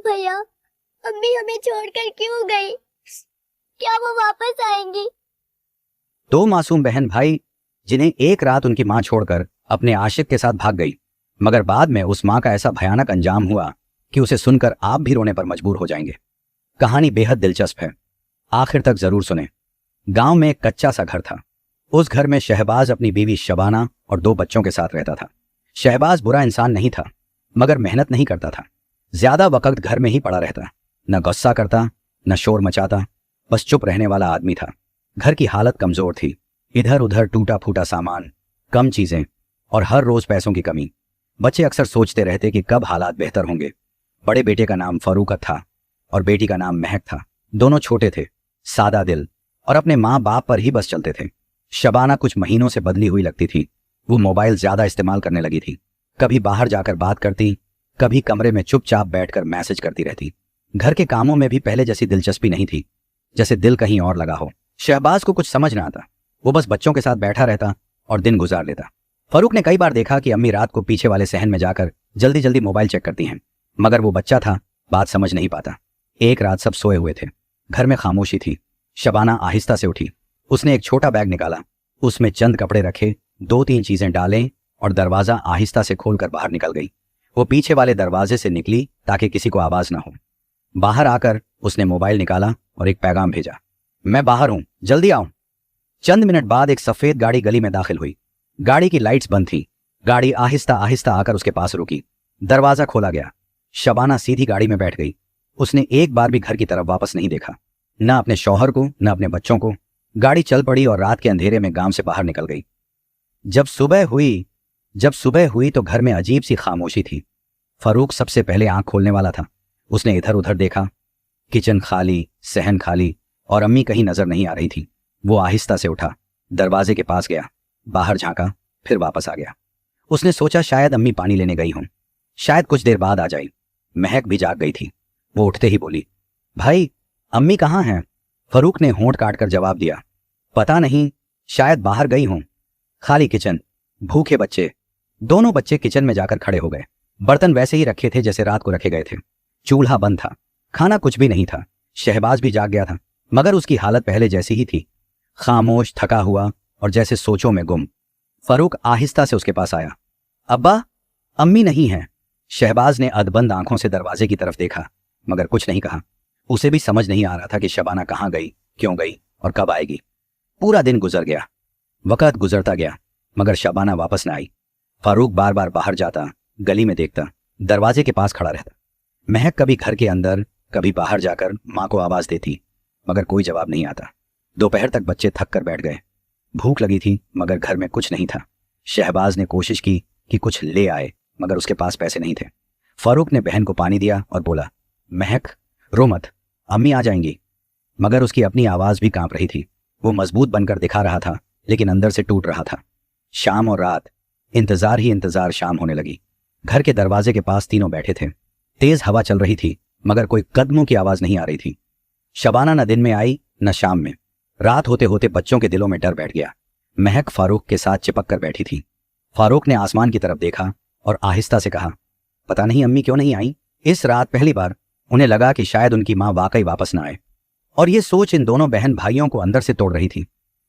भैया, अम्मी हमें छोड़कर क्यों गई? क्या वो वापस आएंगी? दो मासूम बहन भाई जिन्हें एक रात उनकी मां छोड़कर अपने आशिक के साथ भाग गई, मगर बाद में उस मां का ऐसा भयानक अंजाम हुआ कि उसे सुनकर आप भी रोने पर मजबूर हो जाएंगे। कहानी बेहद दिलचस्प है, आखिर तक जरूर सुने। गांव में एक कच्चा सा घर था। उस घर में शहबाज अपनी बीवी शबाना और 2 बच्चों के साथ रहता था। शहबाज बुरा इंसान नहीं था, मगर मेहनत नहीं करता था। ज्यादा वक्त घर में ही पड़ा रहता, न गुस्सा करता न शोर मचाता, बस चुप रहने वाला आदमी था। घर की हालत कमजोर थी, इधर उधर टूटा फूटा सामान, कम चीजें और हर रोज पैसों की कमी। बच्चे अक्सर सोचते रहते कि कब हालात बेहतर होंगे। बड़े बेटे का नाम फरूक था और बेटी का नाम महक था। दोनों छोटे थे, सादा दिल और अपने माँ बाप पर ही बस चलते थे। शबाना कुछ महीनों से बदली हुई लगती थी। वो मोबाइल ज्यादा इस्तेमाल करने लगी थी। कभी बाहर जाकर बात करती, कभी कमरे में चुपचाप बैठकर मैसेज करती रहती। घर के कामों में भी पहले जैसी दिलचस्पी नहीं थी, जैसे दिल कहीं और लगा हो। शहबाज को कुछ समझ ना आता। वो बस बच्चों के साथ बैठा रहता और दिन गुजार लेता। फरूक ने कई बार देखा कि अम्मी रात को पीछे वाले सहन में जाकर जल्दी जल्दी मोबाइल चेक करती हैं, मगर वो बच्चा था, बात समझ नहीं पाता। एक रात सब सोए हुए थे, घर में खामोशी थी। शबाना आहिस्ता से उठी। उसने एक छोटा बैग निकाला, उसमें चंद कपड़े रखे, 2-3 चीजें डालें और दरवाजा आहिस्ता से खोलकर बाहर निकल गई। वो पीछे वाले दरवाजे से निकली ताकि किसी को आवाज ना हो। बाहर आकर उसने मोबाइल निकाला और एक पैगाम भेजा, मैं बाहर हूं, जल्दी आओ। चंद मिनट बाद एक सफेद गाड़ी गली में दाखिल हुई। गाड़ी की लाइट्स बंद थी। गाड़ी आहिस्ता आहिस्ता आकर उसके पास रुकी। दरवाजा खोला गया। शबाना सीधी गाड़ी में बैठ गई। उसने एक बार भी घर की तरफ वापस नहीं देखा, न अपने शौहर को न अपने बच्चों को। गाड़ी चल पड़ी और रात के अंधेरे में गांव से बाहर निकल गई। जब सुबह हुई तो घर में अजीब सी खामोशी थी। फरूक सबसे पहले आंख खोलने वाला था। उसने इधर उधर देखा, किचन खाली, सहन खाली और अम्मी कहीं नजर नहीं आ रही थी। वो आहिस्ता से उठा, दरवाजे के पास गया, बाहर झांका, फिर वापस आ गया। उसने सोचा शायद अम्मी पानी लेने गई हों, शायद कुछ देर बाद आ जाए। महक भी जाग गई थी। वो उठते ही बोली, भाई अम्मी कहाँ हैं? फरूक ने होंठ काटकर जवाब दिया, पता नहीं, शायद बाहर गई हों। खाली किचन, भूखे बच्चे। दोनों बच्चे किचन में जाकर खड़े हो गए। बर्तन वैसे ही रखे थे जैसे रात को रखे गए थे। चूल्हा बंद था, खाना कुछ भी नहीं था। शहबाज भी जाग गया था, मगर उसकी हालत पहले जैसी ही थी, खामोश, थका हुआ और जैसे सोचों में गुम। फरूक आहिस्ता से उसके पास आया। अब्बा, अम्मी नहीं है। शहबाज ने अधबंद आंखों से दरवाजे की तरफ देखा, मगर कुछ नहीं कहा। उसे भी समझ नहीं आ रहा था कि शबाना कहाँ गई, क्यों गई और कब आएगी। पूरा दिन गुजर गया, वक्त गुजरता गया, मगर शबाना वापस न आई। फारूक बार बार बाहर जाता, गली में देखता, दरवाजे के पास खड़ा रहता। महक कभी घर के अंदर कभी बाहर जाकर माँ को आवाज देती, मगर कोई जवाब नहीं आता। दोपहर तक बच्चे थक कर बैठ गए। भूख लगी थी, मगर घर में कुछ नहीं था। शहबाज ने कोशिश की कि कुछ ले आए, मगर उसके पास पैसे नहीं थे। फारूक ने बहन को पानी दिया और बोला, महक रो मत, अम्मी आ जाएंगी। मगर उसकी अपनी आवाज भी कांप रही थी। वो मजबूत बनकर दिखा रहा था, लेकिन अंदर से टूट रहा था। शाम और रात, इंतजार ही इंतजार। शाम होने लगी। घर के दरवाजे के पास तीनों बैठे थे। तेज हवा चल रही थी, मगर कोई कदमों की आवाज नहीं आ रही थी। शबाना न दिन में आई न शाम में। रात होते होते बच्चों के दिलों में डर बैठ गया। महक फारूक के साथ चिपक कर बैठी थी। फारूक ने आसमान की तरफ देखा और आहिस्ता से कहा, पता नहीं अम्मी क्यों नहीं आई। इस रात पहली बार उन्हें लगा कि शायद उनकी माँ वाकई वापस न आए, और ये सोच इन दोनों बहन भाइयों को अंदर से तोड़ रही थी।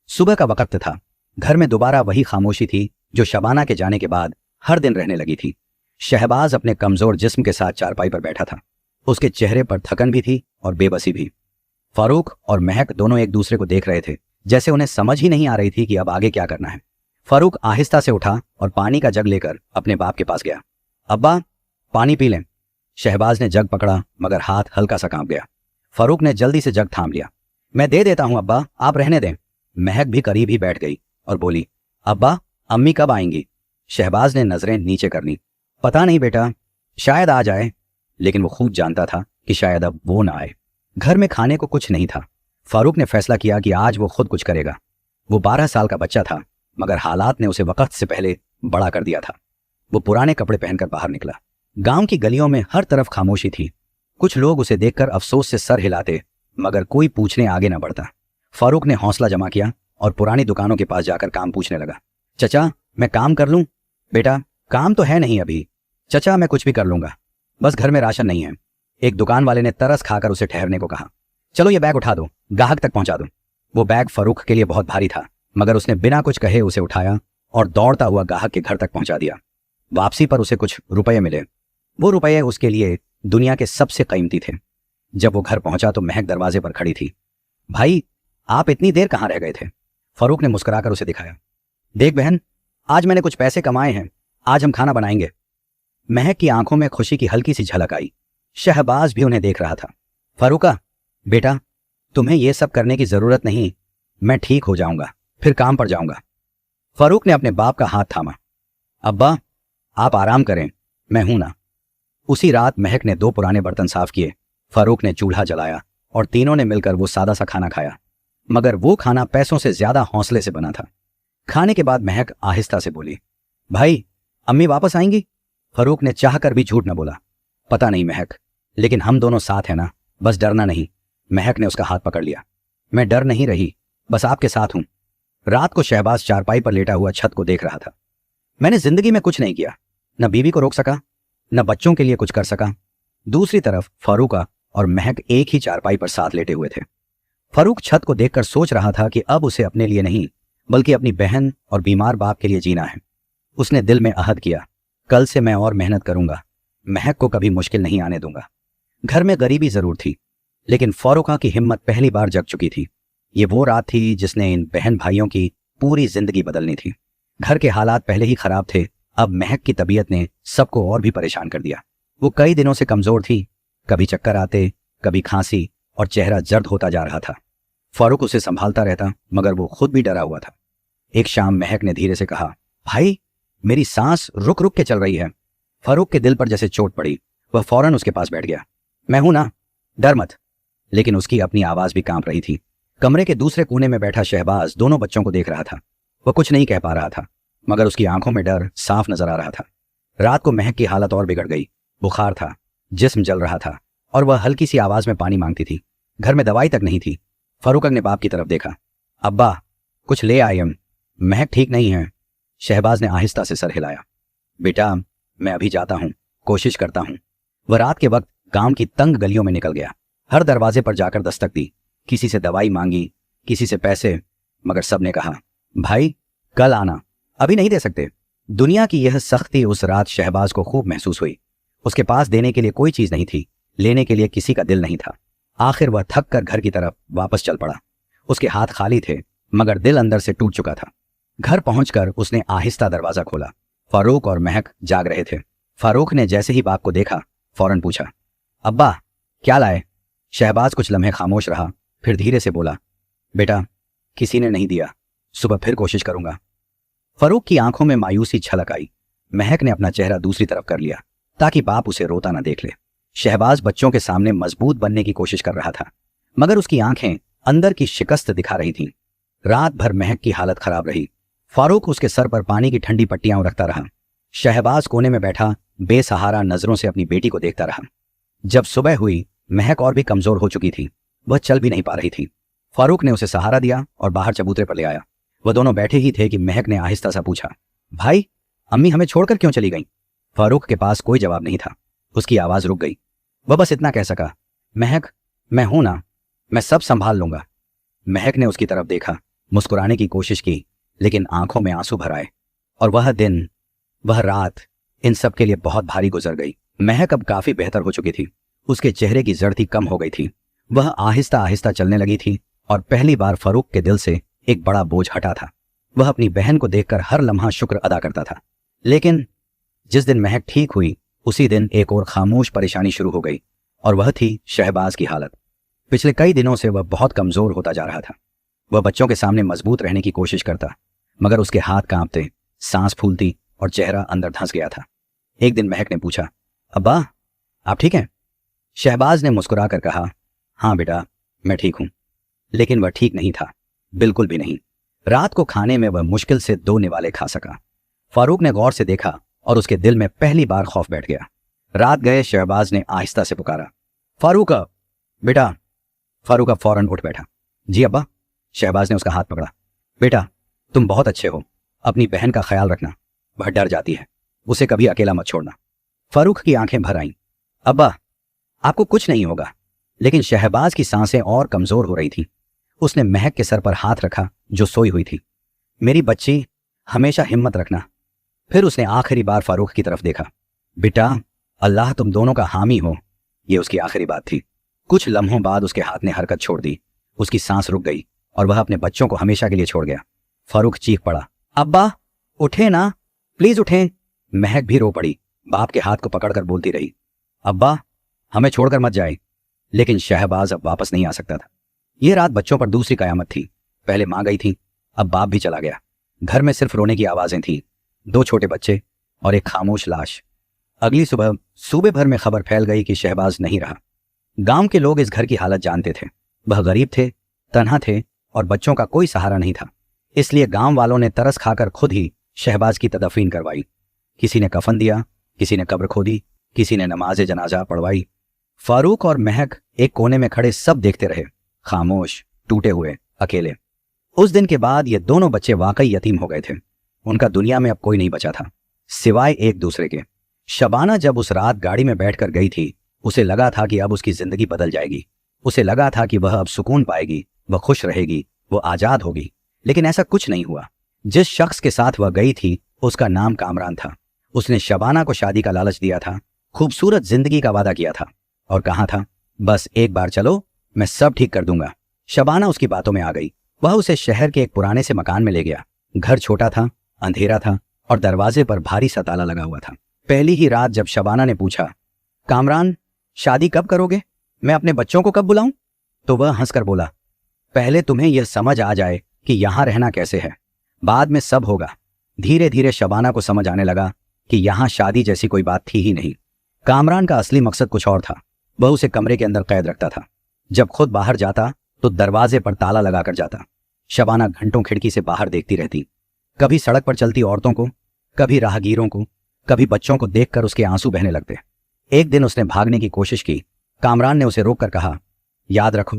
सुबह का वक्त था। घर में दोबारा वही खामोशी थी जो शबाना के जाने के बाद हर दिन रहने लगी थी। शहबाज अपने कमजोर जिस्म के साथ चारपाई पर बैठा था। उसके चेहरे पर थकन भी थी और बेबसी भी। फारूक और महक दोनों एक दूसरे को देख रहे थे, जैसे उन्हें समझ ही नहीं आ रही थी कि अब आगे क्या करना है। फारूक आहिस्ता से उठा और पानी का जग लेकर अपने बाप के पास गया। अब्बा, पानी पी लें। शहबाज ने जग पकड़ा, मगर हाथ हल्का सा कांप गया। फारूक ने जल्दी से जग थाम लिया। मैं दे देता हूं अब्बा, आप रहने दें। महक भी करीब ही बैठ गई और बोली, अब्बा अम्मी कब आएंगी? शहबाज ने नजरें नीचे कर ली। पता नहीं बेटा, शायद आ जाए। लेकिन वो खूब जानता था कि शायद अब वो ना आए। घर में खाने को कुछ नहीं था। फारूक ने फैसला किया कि आज वो खुद कुछ करेगा। वो 12 साल का बच्चा था, मगर हालात ने उसे वक्त से पहले बड़ा कर दिया था। वो पुराने कपड़े पहनकर बाहर निकला। गांव की गलियों में हर तरफ खामोशी थी। कुछ लोग उसे देखकर अफसोस से सर हिलाते, मगर कोई पूछने आगे न बढ़ता। फारूक ने हौसला जमा किया और पुरानी दुकानों के पास जाकर काम पूछने लगा। चचा, मैं काम कर लूं? बेटा, काम तो है नहीं अभी। चचा, मैं कुछ भी कर लूंगा, बस घर में राशन नहीं है। एक दुकान वाले ने तरस खाकर उसे ठहरने को कहा। चलो ये बैग उठा दो, ग्राहक तक पहुंचा दो। वो बैग फरूख के लिए बहुत भारी था, मगर उसने बिना कुछ कहे उसे उठाया और दौड़ता हुआ ग्राहक के घर तक पहुंचा दिया। वापसी पर उसे कुछ रुपये मिले। वो रुपये उसके लिए दुनिया के सबसे कीमती थे। जब वो घर पहुंचा तो महक दरवाजे पर खड़ी थी। भाई, आप इतनी देर कहाँ रह गए थे? फरूख ने मुस्कुराकर उसे दिखाया। देख बहन, आज मैंने कुछ पैसे कमाए हैं, आज हम खाना बनाएंगे। महक की आंखों में खुशी की हल्की सी झलक आई। शहबाज भी उन्हें देख रहा था। फरूका, बेटा, तुम्हें यह सब करने की जरूरत नहीं, मैं ठीक हो जाऊंगा, फिर काम पर जाऊंगा। फरूक ने अपने बाप का हाथ थामा। अब्बा, आप आराम करें, मैं हूं ना। उसी रात महक ने 2 पुराने बर्तन साफ किए, फरूक ने चूल्हा जलाया और तीनों ने मिलकर वो सादा सा खाना खाया, मगर वो खाना पैसों से ज्यादा हौसले से बना था। खाने के बाद महक आहिस्ता से बोली, भाई, अम्मी वापस आएंगी? फरूक ने चाहकर भी झूठ न बोला। पता नहीं महक, लेकिन हम दोनों साथ हैं ना, बस डरना नहीं। महक ने उसका हाथ पकड़ लिया। मैं डर नहीं रही, बस आपके साथ हूं। रात को शहबाज चारपाई पर लेटा हुआ छत को देख रहा था। मैंने जिंदगी में कुछ नहीं किया, न बीवी को रोक सका, न बच्चों के लिए कुछ कर सका। दूसरी तरफ फारूका और महक एक ही चारपाई पर साथ लेटे हुए थे। फरूक छत को देखकर सोच रहा था कि अब उसे अपने लिए नहीं, बल्कि अपनी बहन और बीमार बाप के लिए जीना है। उसने दिल में अहद किया, कल से मैं और मेहनत करूंगा, महक को कभी मुश्किल नहीं आने दूंगा। घर में गरीबी जरूर थी, लेकिन फारूका की हिम्मत पहली बार जग चुकी थी। ये वो रात थी जिसने इन बहन भाइयों की पूरी जिंदगी बदलनी थी। घर के हालात पहले ही खराब थे, अब महक की तबीयत ने सबको और भी परेशान कर दिया। वो कई दिनों से कमजोर थी, कभी चक्कर आते, कभी खांसी और चेहरा जर्द होता जा रहा था। फारूक उसे संभालता रहता, मगर वो खुद भी डरा हुआ था। एक शाम महक ने धीरे से कहा, भाई, मेरी सांस रुक रुक के चल रही है। फारूक के दिल पर जैसे चोट पड़ी, वह फौरन उसके पास बैठ गया। मैं हूं ना, डर मत। लेकिन उसकी अपनी आवाज भी कांप रही थी। कमरे के दूसरे कोने में बैठा शहबाज दोनों बच्चों को देख रहा था। वह कुछ नहीं कह पा रहा था, मगर उसकी आंखों में डर साफ नजर आ रहा था। रात को महक की हालत और बिगड़ गई। बुखार था, जिस्म जल रहा था और वह हल्की सी आवाज में पानी मांगती थी। घर में दवाई तक नहीं थी। फारूक ने बाप की तरफ देखा। अब्बा, कुछ ले आए हम, महक ठीक नहीं है। शहबाज ने आहिस्ता से सर हिलाया। बेटा, मैं अभी जाता हूं, कोशिश करता हूं। वह रात के वक्त गांव की तंग गलियों में निकल गया। हर दरवाजे पर जाकर दस्तक दी, किसी से दवाई मांगी, किसी से पैसे, मगर सबने कहा, भाई, कल आना, अभी नहीं दे सकते। दुनिया की यह सख्ती उस रात शहबाज को खूब महसूस हुई। उसके पास देने के लिए कोई चीज नहीं थी, लेने के लिए किसी का दिल नहीं था। आखिर वह थक कर घर की तरफ वापस चल पड़ा। उसके हाथ खाली थे, मगर दिल अंदर से टूट चुका था। घर पहुंचकर उसने आहिस्ता दरवाजा खोला। फारूक और महक जाग रहे थे। फारूक ने जैसे ही बाप को देखा, फौरन पूछा, अब्बा, क्या लाए? शहबाज कुछ लम्हे खामोश रहा, फिर धीरे से बोला, बेटा, किसी ने नहीं दिया, सुबह फिर कोशिश करूंगा। फारूक की आंखों में मायूसी छलक आई। महक ने अपना चेहरा दूसरी तरफ कर लिया ताकि बाप उसे रोता न देख ले। शहबाज बच्चों के सामने मजबूत बनने की कोशिश कर रहा था, मगर उसकी आंखें अंदर की शिकस्त दिखा रही थीं। रात भर महक की हालत खराब रही। फारूक उसके सर पर पानी की ठंडी पट्टियां रखता रहा। शहबाज कोने में बैठा बेसहारा नजरों से अपनी बेटी को देखता रहा। जब सुबह हुई, महक और भी कमजोर हो चुकी थी। वह चल भी नहीं पा रही थी। फारूक ने उसे सहारा दिया और बाहर चबूतरे पर ले आया। वह दोनों बैठे ही थे कि महक ने आहिस्ता सा पूछा, भाई, अम्मी हमें छोड़कर क्यों चली गई? फारूक के पास कोई जवाब नहीं था। उसकी आवाज रुक गई। वह बस इतना कह सका, महक, मैं हूं ना, मैं सब संभाल लूंगा। महक ने उसकी तरफ देखा, मुस्कुराने की कोशिश की, लेकिन आंखों में आंसू भर आए। और वह दिन, वह रात इन सब के लिए बहुत भारी गुजर गई। महक अब काफी बेहतर हो चुकी थी। उसके चेहरे की जर्दी कम हो गई थी। वह आहिस्ता आहिस्ता चलने लगी थी और पहली बार फारूक के दिल से एक बड़ा बोझ हटा था। वह अपनी बहन को देखकर हर लम्हा शुक्र अदा करता था। लेकिन जिस दिन महक ठीक हुई, उसी दिन एक और खामोश परेशानी शुरू हो गई, और वह थी शहबाज की हालत। पिछले कई दिनों से वह बहुत कमजोर होता जा रहा था। वह बच्चों के सामने मजबूत रहने की कोशिश करता, मगर उसके हाथ कांपते, सांस फूलती और चेहरा अंदर धंस गया था। एक दिन महक ने पूछा, अब्बा, आप ठीक हैं? शहबाज ने मुस्कुरा कर कहा, हाँ बेटा, मैं ठीक हूं। लेकिन वह ठीक नहीं था, बिल्कुल भी नहीं। रात को खाने में वह मुश्किल से 2 निवाले खा सका। फारूक ने गौर से देखा और उसके दिल में पहली बार खौफ बैठ गया। रात गए शहबाज ने आहिस्ता से पुकारा, फारूक बेटा। फारूक फौरन उठ बैठा। जी अब्बा। शहबाज ने उसका हाथ पकड़ा। बेटा, तुम बहुत अच्छे हो, अपनी बहन का ख्याल रखना, वह डर जाती है, उसे कभी अकेला मत छोड़ना। फारूक की आंखें भर आईं। अब्बा, आपको कुछ नहीं होगा। लेकिन शहबाज की सांसें और कमजोर हो रही थीं। उसने महक के सर पर हाथ रखा जो सोई हुई थी। मेरी बच्ची, हमेशा हिम्मत रखना। फिर उसने आखिरी बार फारूक की तरफ देखा। बेटा, अल्लाह तुम दोनों का हामी हो। यह उसकी आखिरी बात थी। कुछ लम्हों बाद उसके हाथ ने हरकत छोड़ दी। उसकी सांस रुक गई और वह अपने बच्चों को हमेशा के लिए छोड़ गया। फारूक चीख पड़ा, अब्बा उठे ना, प्लीज उठें। महक भी रो पड़ी, बाप के हाथ को पकड़कर बोलती रही, अब्बा हमें छोड़कर मत जाए। लेकिन शहबाज अब वापस नहीं आ सकता था। यह रात बच्चों पर दूसरी कयामत थी। पहले मां गई थी, अब बाप भी चला गया। घर में सिर्फ रोने की आवाजें थीं, 2 छोटे बच्चे और एक खामोश लाश। अगली सुबह सूबे भर में खबर फैल गई कि शहबाज नहीं रहा। गांव के लोग इस घर की हालत जानते थे। वह गरीब थे, तन्हा थे और बच्चों का कोई सहारा नहीं था। इसलिए गांव वालों ने तरस खाकर खुद ही शहबाज की तदफीन करवाई। किसी ने कफन दिया, किसी ने कब्र खोदी, किसी ने नमाज जनाजा पढ़वाई। फारूक और महक एक कोने में खड़े सब देखते रहे, खामोश, टूटे हुए, अकेले। उस दिन के बाद ये दोनों बच्चे वाकई यतीम हो गए थे। उनका दुनिया में अब कोई नहीं बचा था सिवाय एक दूसरे के। शबाना जब उस रात गाड़ी में बैठकर गई थी, उसे लगा था कि अब उसकी जिंदगी बदल जाएगी। उसे लगा था कि वह अब सुकून पाएगी, वह खुश रहेगी, वह आजाद होगी। लेकिन ऐसा कुछ नहीं हुआ। जिस शख्स के साथ वह गई थी उसका नाम कामरान था। उसने शबाना को शादी का लालच दिया था, खूबसूरत जिंदगी का वादा किया था और कहा था, बस एक बार चलो, मैं सब ठीक कर दूंगा। शबाना उसकी बातों में आ गई। वह उसे शहर के एक पुराने से मकान में ले गया। घर छोटा था, अंधेरा था और दरवाजे पर भारी सा ताला लगा हुआ था। पहली ही रात जब शबाना ने पूछा, कामरान शादी कब करोगे, मैं अपने बच्चों को कब बुलाऊं, तो वह हंसकर बोला, पहले तुम्हें यह समझ आ जाए कि यहां रहना कैसे है, बाद में सब होगा। धीरे धीरे शबाना को समझ आने लगा कि यहां शादी जैसी कोई बात थी ही नहीं। कामरान का असली मकसद कुछ और था। वह उसे कमरे के अंदर कैद रखता था। जब खुद बाहर जाता तो दरवाजे पर ताला लगाकर जाता। शबाना घंटों खिड़की से बाहर देखती रहती, कभी सड़क पर चलती औरतों को, कभी राहगीरों को, कभी बच्चों को देखकर उसके आंसू बहने लगते। एक दिन उसने भागने की कोशिश की। कामरान ने उसे रोककर कहा, याद रखो,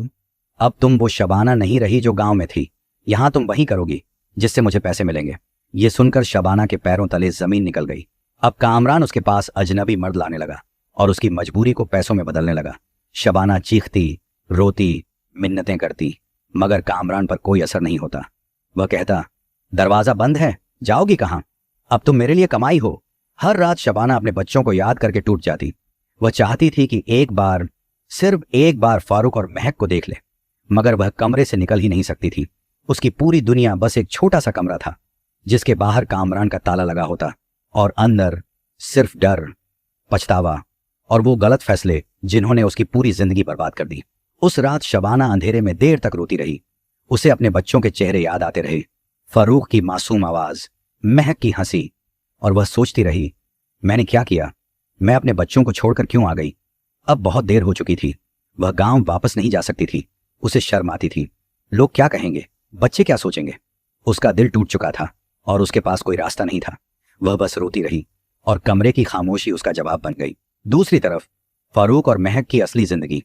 अब तुम वो शबाना नहीं रही जो गांव में थी। यहां तुम वही करोगी जिससे मुझे पैसे मिलेंगे। ये सुनकर शबाना के पैरों तले जमीन निकल गई। अब कामरान उसके पास अजनबी मर्द लाने लगा और उसकी मजबूरी को पैसों में बदलने लगा। शबाना चीखती, रोती, मिन्नतें करती, मगर कामरान पर कोई असर नहीं होता। वह कहता, दरवाजा बंद है, जाओगी कहां, अब तुम मेरे लिए कमाई हो। हर रात शबाना अपने बच्चों को याद करके टूट जाती। वह चाहती थी कि एक बार, सिर्फ एक बार फारूक और महक को देख ले, मगर वह कमरे से निकल ही नहीं सकती थी। उसकी पूरी दुनिया बस एक छोटा सा कमरा था जिसके बाहर कामरान का ताला लगा होता और अंदर सिर्फ डर, पछतावा और वो गलत फैसले जिन्होंने उसकी पूरी जिंदगी बर्बाद कर दी। उस रात शबाना अंधेरे में देर तक रोती रही। उसे अपने बच्चों के चेहरे याद आते रहे, फारूक की मासूम आवाज, महक की हंसी, और वह सोचती रही, मैंने क्या किया, मैं अपने बच्चों को छोड़कर क्यों आ गई। अब बहुत देर हो चुकी थी। वह गांव वापस नहीं जा सकती थी। उसे शर्म आती थी, लोग क्या कहेंगे, बच्चे क्या सोचेंगे। उसका दिल टूट चुका था और उसके पास कोई रास्ता नहीं था। वह बस रोती रही और कमरे की खामोशी उसका जवाब बन गई। दूसरी तरफ फारूक और महक की असली जिंदगी।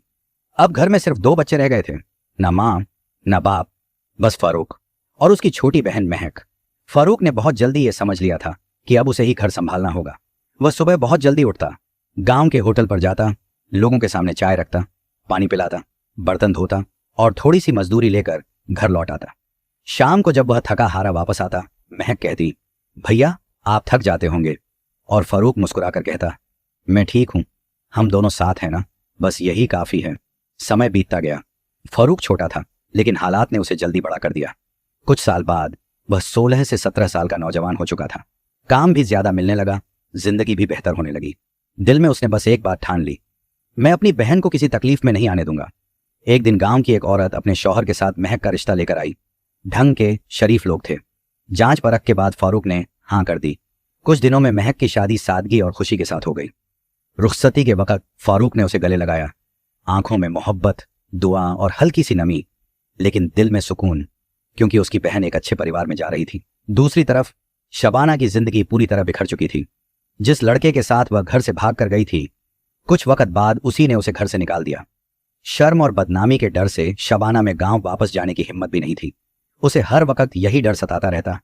अब घर में सिर्फ 2 बच्चे रह गए थे, न मां न बाप, बस फारूक और उसकी छोटी बहन महक। फारूक ने बहुत जल्दी यह समझ लिया था कि अब उसे ही घर संभालना होगा। वह सुबह बहुत जल्दी उठता, गांव के होटल पर जाता, लोगों के सामने चाय रखता, पानी पिलाता, बर्तन धोता और थोड़ी सी मजदूरी लेकर घर लौट आता। शाम को जब वह थका हारा वापस आता, महक कहती, भैया आप थक जाते होंगे, और फारूक मुस्कुराकर कहता, मैं ठीक हूं, हम दोनों साथ हैं ना, बस यही काफी है। समय बीतता गया। फारूक छोटा था लेकिन हालात ने उसे जल्दी बड़ा कर दिया। कुछ साल बाद वह 16 से 17 साल का नौजवान हो चुका था। काम भी ज्यादा मिलने लगा, जिंदगी भी बेहतर होने लगी। दिल में उसने बस एक बात ठान ली, मैं अपनी बहन को किसी तकलीफ में नहीं आने दूंगा। एक दिन गांव की एक औरत अपने शौहर के साथ महक का रिश्ता लेकर आई। ढंग के शरीफ लोग थे। जांच परख के बाद फारूक ने हां कर दी। कुछ दिनों में महक की शादी सादगी और खुशी के साथ हो गई। रुखसती के वक्त फारूक ने उसे गले लगाया। आंखों में मोहब्बत, दुआ और हल्की सी नमी, लेकिन दिल में सुकून, क्योंकि उसकी बहन एक अच्छे परिवार में जा रही थी। दूसरी तरफ शबाना की जिंदगी पूरी तरह बिखर चुकी थी। जिस लड़के के साथ वह घर से भाग कर गई थी, कुछ वक्त बाद उसी ने उसे घर से निकाल दिया। शर्म और बदनामी के डर से शबाना में गांव वापस जाने की हिम्मत भी नहीं थी। उसे हर वक्त यही डर सताता रहता,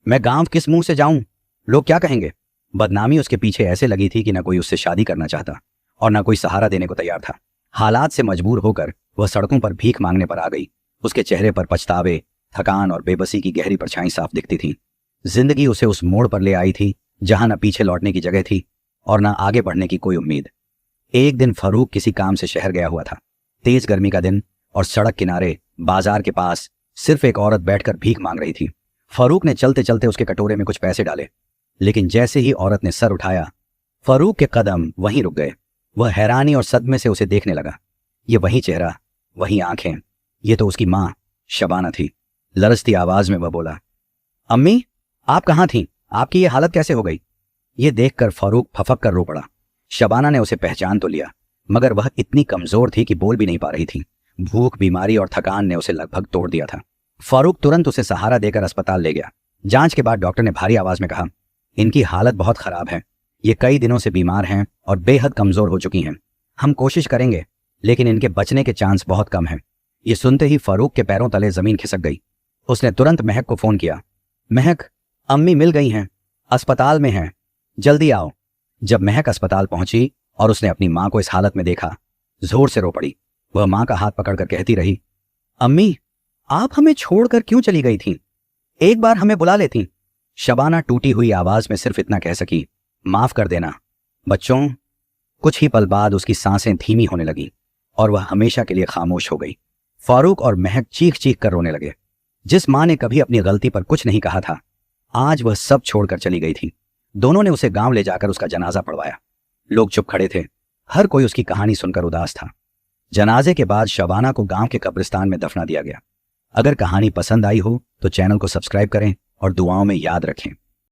मैं गांव किस मुंह से जाऊं, लोग क्या कहेंगे। बदनामी उसके पीछे ऐसे लगी थी कि न कोई उससे शादी करना चाहता। और न कोई सहारा देने को तैयार था। हालात से मजबूर होकर वह सड़कों पर भीख मांगने पर आ गई। उसके चेहरे पर पछतावे, थकान और बेबसी की गहरी परछाई साफ दिखती थी। जिंदगी उसे उस मोड़ पर ले आई थी जहां न पीछे लौटने की जगह थी और न आगे बढ़ने की कोई उम्मीद। एक दिन फरूक किसी काम से शहर गया हुआ था। तेज गर्मी का दिन और सड़क किनारे बाजार के पास सिर्फ एक औरत बैठकर भीख मांग रही थी। फरूक ने चलते चलते उसके कटोरे में कुछ पैसे डाले, लेकिन जैसे ही औरत ने सर उठाया, फरूक के कदम वहीं रुक गए। वह हैरानी और सदमे से उसे देखने लगा। ये वही चेहरा, वही आंखें, ये तो उसकी मां शबाना थी। लरजती आवाज में वह बोला, अम्मी, आप कहाँ थीं? आपकी ये हालत कैसे हो गई? ये देखकर फरूक फफक कर रो पड़ा। शबाना ने उसे पहचान तो लिया, मगर वह इतनी कमजोर थी कि बोल भी नहीं पा रही थी। भूख, बीमारी और थकान ने उसे लगभग तोड़ दिया था। फारूक तुरंत उसे सहारा देकर अस्पताल ले गया। जांच के बाद डॉक्टर ने भारी आवाज में कहा, इनकी हालत बहुत खराब है। ये कई दिनों से बीमार हैं और बेहद कमजोर हो चुकी हैं। हम कोशिश करेंगे, लेकिन इनके बचने के चांस बहुत कम हैं। ये सुनते ही फारूक के पैरों तले जमीन खिसक गई। उसने तुरंत महक को फोन किया। महक, अम्मी मिल गई हैं, अस्पताल में हैं, जल्दी आओ। जब महक अस्पताल पहुंची और उसने अपनी मां को इस हालत में देखा, जोर से रो पड़ी। वह मां का हाथ पकड़कर कहती रही, अम्मी, आप हमें छोड़कर क्यों चली गई थीं? एक बार हमें बुला लेती। शबाना टूटी हुई आवाज में सिर्फ इतना कह सकी, माफ कर देना बच्चों। कुछ ही पल बाद उसकी सांसें धीमी होने लगी और वह हमेशा के लिए खामोश हो गई। फारूक और महक चीख चीख कर रोने लगे। जिस मां ने कभी अपनी गलती पर कुछ नहीं कहा था, आज वह सब छोड़कर चली गई थी। दोनों ने उसे गांव ले जाकर उसका जनाजा पढ़वाया। लोग चुप खड़े थे, हर कोई उसकी कहानी सुनकर उदास था। जनाजे के बाद शबाना को गांव के कब्रिस्तान में दफना दिया गया। अगर कहानी पसंद आई हो तो चैनल को सब्सक्राइब करें और दुआओं में याद रखें।